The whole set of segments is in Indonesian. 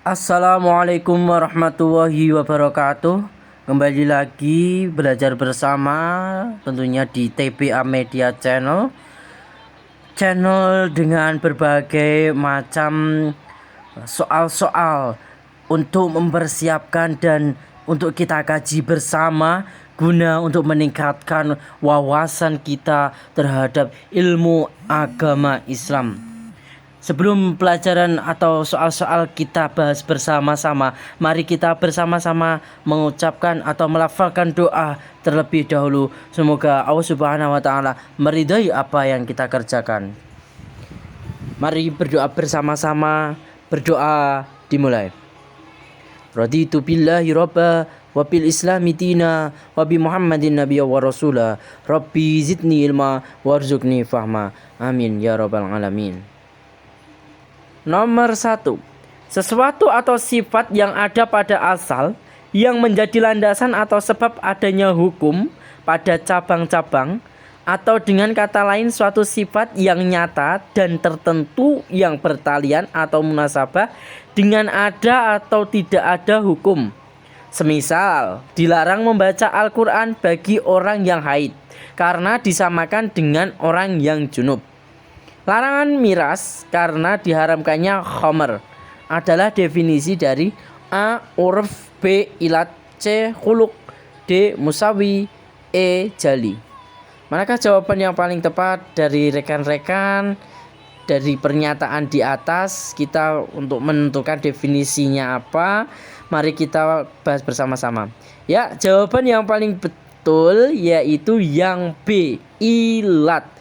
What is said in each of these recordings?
Assalamualaikum warahmatullahi wabarakatuh. Kembali lagi belajar bersama tentunya di TPA Media Channel. Channel dengan berbagai macam soal-soal untuk mempersiapkan dan untuk kita kaji bersama guna untuk meningkatkan wawasan kita terhadap ilmu agama Islam. Sebelum pelajaran atau soal-soal kita bahas bersama-sama, mari kita bersama-sama mengucapkan atau melafalkan doa terlebih dahulu. Semoga Allah Subhanahu wa taala meridai apa yang kita kerjakan. Mari berdoa bersama-sama. Berdoa dimulai. Raditu billahi robba wa bil islami dina wa bi Muhammadin nabiyya wa rasula. Rabbi zidni ilma warzuqni fahma. Amin ya rabbal alamin. Nomor 1. Sesuatu atau sifat yang ada pada asal yang menjadi landasan atau sebab adanya hukum pada cabang-cabang, atau dengan kata lain suatu sifat yang nyata dan tertentu yang bertalian atau munasabah dengan ada atau tidak ada hukum. Semisal dilarang membaca Al-Quran bagi orang yang haid karena disamakan dengan orang yang junub. Larangan miras karena diharamkannya khamr adalah definisi dari A. Urf, B. Ilat, C. Khuluk, D. Musawi, E. Jali. Manakah jawaban yang paling tepat dari rekan-rekan dari pernyataan di atas? Kita untuk menentukan definisinya apa, mari kita bahas bersama-sama. Ya, jawaban yang paling betul yaitu yang B. Ilat.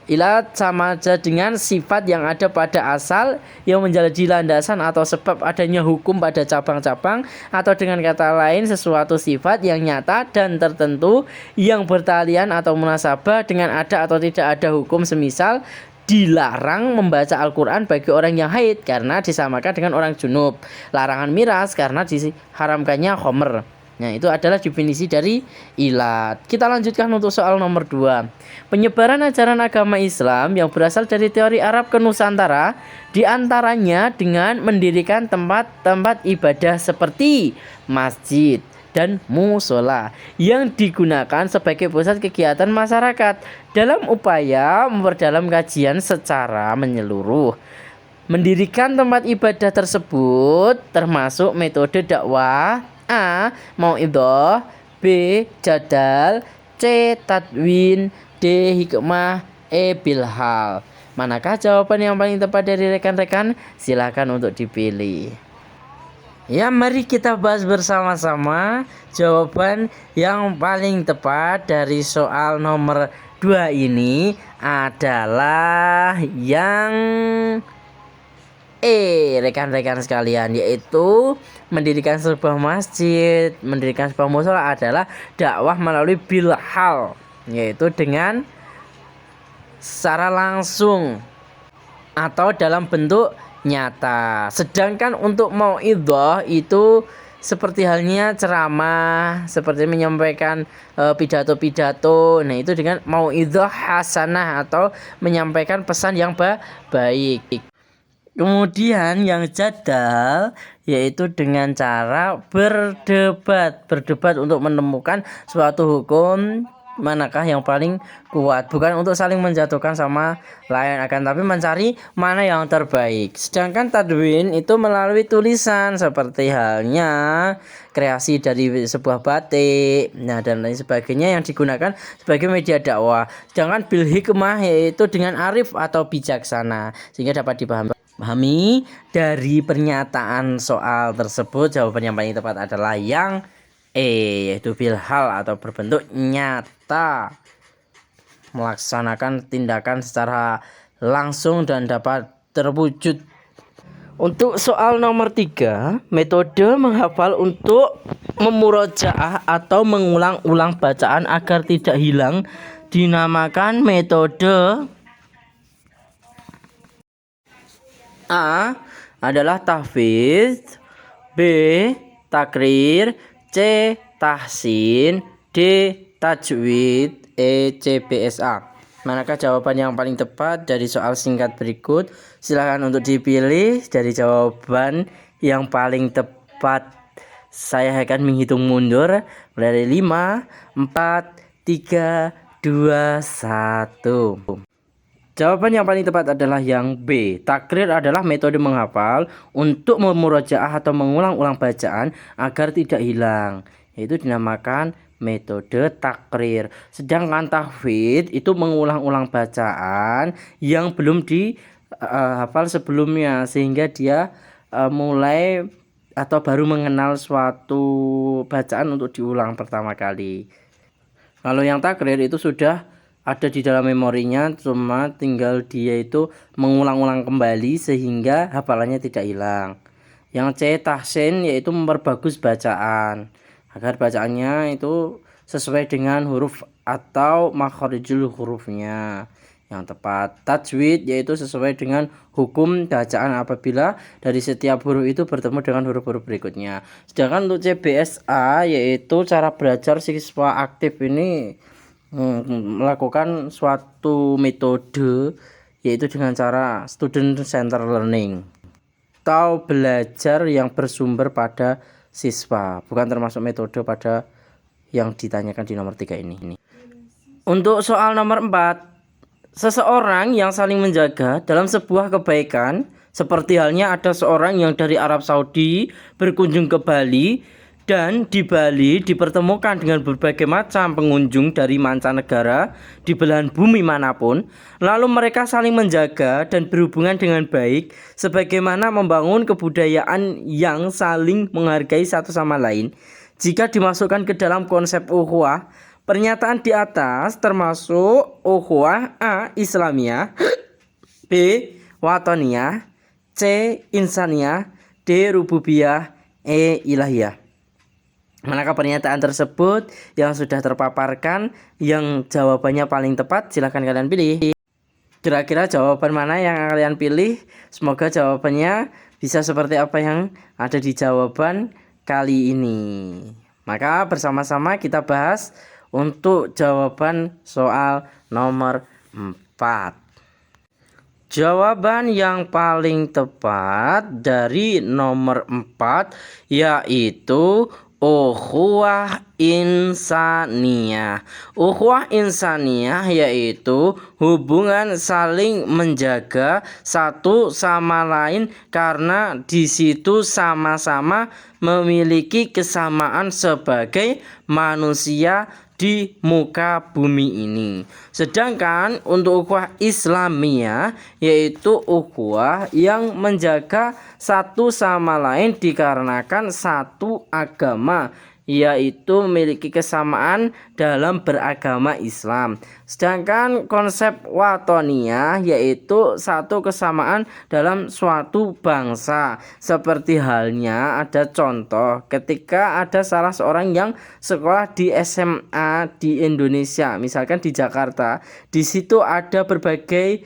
Ilat sama saja dengan sifat yang ada pada asal yang menjadi landasan atau sebab adanya hukum pada cabang-cabang, atau dengan kata lain sesuatu sifat yang nyata dan tertentu yang bertalian atau munasabah dengan ada atau tidak ada hukum. Semisal dilarang membaca Al-Quran bagi orang yang haid karena disamakan dengan orang junub. Larangan miras karena diharamkannya khamr. Nah, itu adalah definisi dari ilat. Kita lanjutkan untuk soal nomor 2. Penyebaran ajaran agama Islam yang berasal dari teori Arab ke Nusantara, diantaranya dengan mendirikan tempat-tempat ibadah seperti masjid dan musola yang digunakan sebagai pusat kegiatan masyarakat dalam upaya memperdalam kajian secara menyeluruh. Mendirikan tempat ibadah tersebut termasuk metode dakwah: A. Mau'idhah, B. Jadal, C. Tadwin, D. Hikmah, E. Bilhal. Manakah jawaban yang paling tepat dari rekan-rekan? Silakan untuk dipilih. Ya, mari kita bahas bersama-sama jawaban yang paling tepat dari soal nomor 2 ini adalah yang rekan-rekan sekalian, yaitu mendirikan sebuah masjid, mendirikan sebuah musola adalah dakwah melalui bilhal, yaitu dengan secara langsung atau dalam bentuk nyata. Sedangkan untuk mau'idhah itu seperti halnya ceramah, seperti menyampaikan pidato-pidato. Nah, itu dengan mau'idhah hasanah atau menyampaikan pesan yang baik. Kemudian yang jadal yaitu dengan cara berdebat untuk menemukan suatu hukum manakah yang paling kuat, bukan untuk saling menjatuhkan sama lain, akan tapi mencari mana yang terbaik. Sedangkan tadwin itu melalui tulisan seperti halnya kreasi dari sebuah batik, nah dan lain sebagainya yang digunakan sebagai media dakwah. Sedangkan bil hikmah yaitu dengan arif atau bijaksana, sehingga dapat dipahami dari pernyataan soal tersebut. Jawaban yang paling tepat adalah yang E, yaitu bilhal atau berbentuk nyata, melaksanakan tindakan secara langsung dan dapat terwujud. Untuk soal nomor 3, metode menghafal untuk memurojaah atau mengulang-ulang bacaan agar tidak hilang dinamakan metode A adalah tahfiz, B. takrir, C. tahsin, D. tajwid, E. CBSA. Manakah jawaban yang paling tepat dari soal singkat berikut? Silakan untuk dipilih dari jawaban yang paling tepat. Saya akan menghitung mundur dari 5, 4, 3, 2, 1. Jawaban yang paling tepat adalah yang B. Takrir adalah metode menghafal untuk memurojaah atau mengulang-ulang bacaan agar tidak hilang. Yaitu dinamakan metode takrir. Sedangkan tahfidz itu mengulang-ulang bacaan yang belum dihafal sebelumnya, sehingga dia mulai atau baru mengenal suatu bacaan untuk diulang pertama kali. Kalau yang takrir itu sudah ada di dalam memorinya, cuma tinggal dia itu mengulang-ulang kembali sehingga hafalannya tidak hilang. Yang C, tahsin, yaitu memperbagus bacaan agar bacaannya itu sesuai dengan huruf atau makharijul hurufnya yang tepat. Tajwid yaitu sesuai dengan hukum bacaan apabila dari setiap huruf itu bertemu dengan huruf-huruf berikutnya. Sedangkan untuk CBSA yaitu cara belajar siswa aktif ini melakukan suatu metode yaitu dengan cara student center learning atau belajar yang bersumber pada siswa, bukan termasuk metode pada yang ditanyakan di nomor 3 ini. Untuk soal nomor 4, seseorang yang saling menjaga dalam sebuah kebaikan, seperti halnya ada seorang yang dari Arab Saudi berkunjung ke Bali, dan di Bali dipertemukan dengan berbagai macam pengunjung dari mancanegara di belahan bumi manapun. Lalu mereka saling menjaga dan berhubungan dengan baik, sebagaimana membangun kebudayaan yang saling menghargai satu sama lain. Jika dimasukkan ke dalam konsep ukhuwah, pernyataan di atas termasuk ukhuwah: A. Islamiyah, B. Wataniyah, C. Insaniyah, D. Rububiyah, E. Ilahiyah. Manakah pernyataan tersebut yang sudah terpaparkan yang jawabannya paling tepat? Silahkan kalian pilih. Kira-kira jawaban mana yang kalian pilih? Semoga jawabannya bisa seperti apa yang ada di jawaban kali ini. Maka bersama-sama kita bahas untuk jawaban soal nomor 4. Jawaban yang paling tepat dari nomor 4 yaitu ukhuwah insaniyah. Ukhuwah insaniyah yaitu hubungan saling menjaga satu sama lain karena di situ sama-sama memiliki kesamaan sebagai manusia di muka bumi ini. Sedangkan untuk ukhuwah Islamiyah yaitu ukhuwah yang menjaga satu sama lain dikarenakan satu agama, yaitu memiliki kesamaan dalam beragama Islam. Sedangkan konsep watoniyah yaitu satu kesamaan dalam suatu bangsa. Seperti halnya ada contoh ketika ada salah seorang yang sekolah di SMA di Indonesia, misalkan di Jakarta. Di situ ada berbagai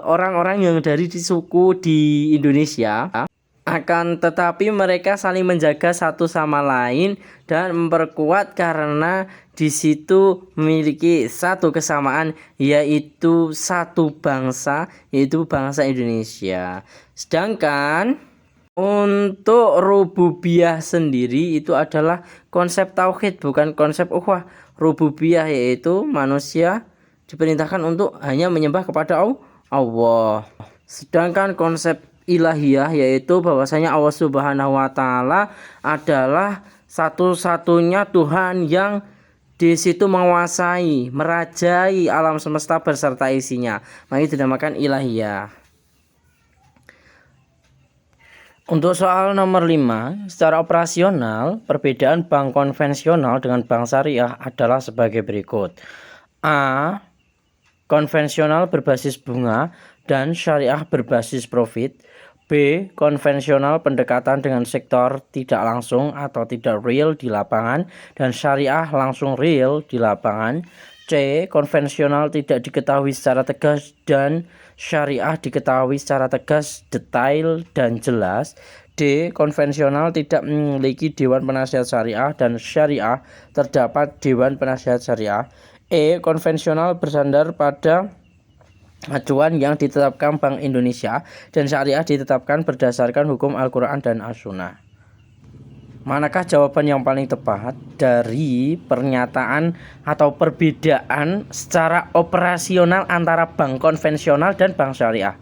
orang-orang yang dari suku di Indonesia. Akan tetapi mereka saling menjaga satu sama lain dan memperkuat karena di situ memiliki satu kesamaan, yaitu satu bangsa, yaitu bangsa Indonesia. Sedangkan untuk rububiyah sendiri itu adalah konsep tauhid, bukan konsep ukhuwah. Rububiyah yaitu manusia diperintahkan untuk hanya menyembah kepada Allah. Sedangkan konsep ilahiyah yaitu bahwasanya Allah Subhanahu wa taala adalah satu-satunya Tuhan yang di situ menguasai, merajai alam semesta beserta isinya. Maka itu dinamakan ilahiyah. Untuk soal nomor 5, secara operasional, perbedaan bank konvensional dengan bank syariah adalah sebagai berikut. A. Konvensional berbasis bunga dan syariah berbasis profit. B. Konvensional pendekatan dengan sektor tidak langsung atau tidak real di lapangan dan syariah langsung real di lapangan. C. Konvensional tidak diketahui secara tegas dan syariah diketahui secara tegas, detail, dan jelas. D. Konvensional tidak memiliki dewan penasihat syariah dan syariah terdapat dewan penasihat syariah. E. Konvensional bersandar pada acuan yang ditetapkan Bank Indonesia, dan syariah ditetapkan berdasarkan hukum Al-Quran dan As-Sunnah. Manakah jawaban yang paling tepat dari pernyataan atau perbedaan secara operasional antara bank konvensional dan bank syariah?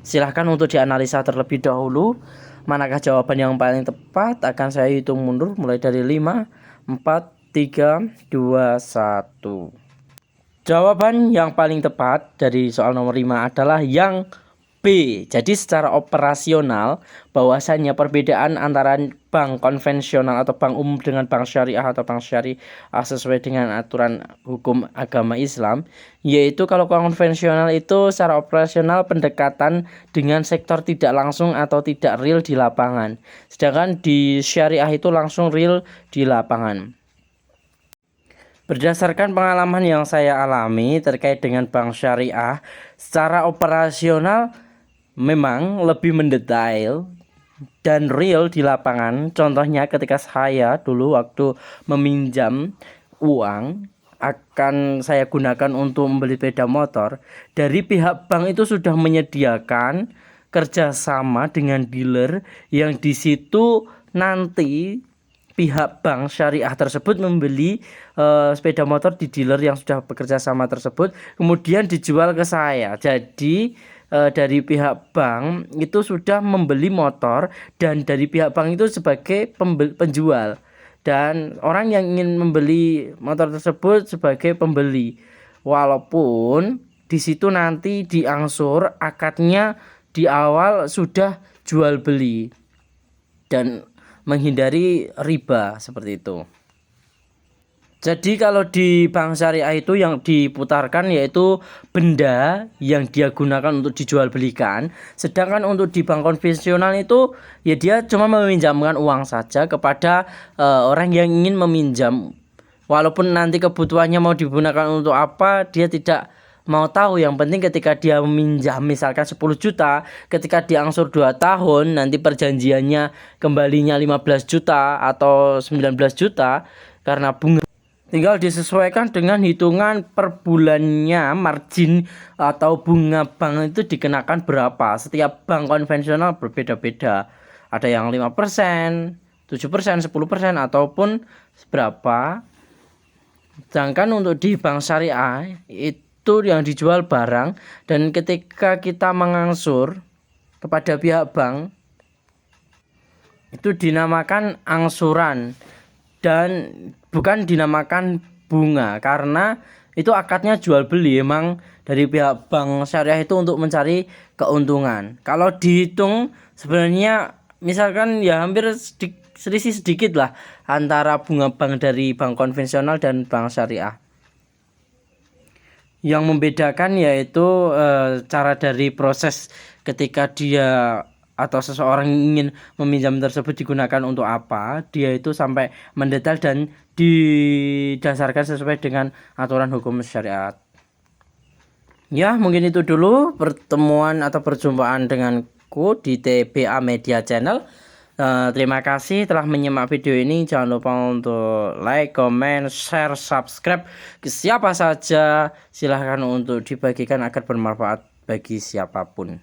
Silahkan untuk dianalisa terlebih dahulu. Manakah jawaban yang paling tepat? Akan saya hitung mundur mulai dari 5, 4, 3, 2, 1. Jawaban yang paling tepat dari soal nomor 5 adalah yang B. Jadi secara operasional bahwasannya perbedaan antara bank konvensional atau bank umum dengan bank syariah atau bank syariah sesuai dengan aturan hukum agama Islam, yaitu kalau konvensional itu secara operasional pendekatan dengan sektor tidak langsung atau tidak real di lapangan, sedangkan di syariah itu langsung real di lapangan. Berdasarkan pengalaman yang saya alami terkait dengan bank syariah, secara operasional memang lebih mendetail dan real di lapangan. Contohnya ketika saya dulu waktu meminjam uang akan saya gunakan untuk membeli sepeda motor, dari pihak bank itu sudah menyediakan kerjasama dengan dealer yang di situ nanti pihak bank syariah tersebut membeli sepeda motor di dealer yang sudah bekerja sama tersebut, kemudian dijual ke saya. Jadi dari pihak bank itu sudah membeli motor, dan dari pihak bank itu sebagai penjual, dan orang yang ingin membeli motor tersebut sebagai pembeli. Walaupun di situ nanti diangsur akadnya di awal sudah jual beli dan menghindari riba seperti itu. Jadi kalau di bank syariah itu yang diputarkan yaitu benda yang dia gunakan untuk dijual belikan. Sedangkan untuk di bank konvensional itu ya dia cuma meminjamkan uang saja kepada orang yang ingin meminjam. Walaupun nanti kebutuhannya mau digunakan untuk apa dia tidak mau tahu. Yang penting ketika dia meminjam misalkan 10 juta, ketika diangsur 2 tahun nanti perjanjiannya kembalinya 15 juta atau 19 juta karena bunga. Tinggal disesuaikan dengan hitungan per bulannya, margin atau bunga bank itu dikenakan berapa. Setiap bank konvensional berbeda-beda. Ada yang 5%, 7%, 10% ataupun berapa. Sedangkan untuk di bank syariah itu yang dijual barang, dan ketika kita mengangsur kepada pihak bank itu dinamakan angsuran dan bukan dinamakan bunga, karena itu akadnya jual beli. Emang dari pihak bank syariah itu untuk mencari keuntungan. Kalau dihitung sebenarnya misalkan ya hampir selisih sedikit lah antara bunga bank dari bank konvensional dan bank syariah. Yang membedakan yaitu cara dari proses ketika dia atau seseorang ingin meminjam tersebut digunakan untuk apa, dia itu sampai mendetail dan didasarkan sesuai dengan aturan hukum syariat. Ya, mungkin itu dulu pertemuan atau perjumpaan denganku di TBA Media Channel. Terima kasih telah menyimak video ini. Jangan lupa untuk like, comment, share, subscribe ke siapa saja. Silahkan untuk dibagikan agar bermanfaat bagi siapapun.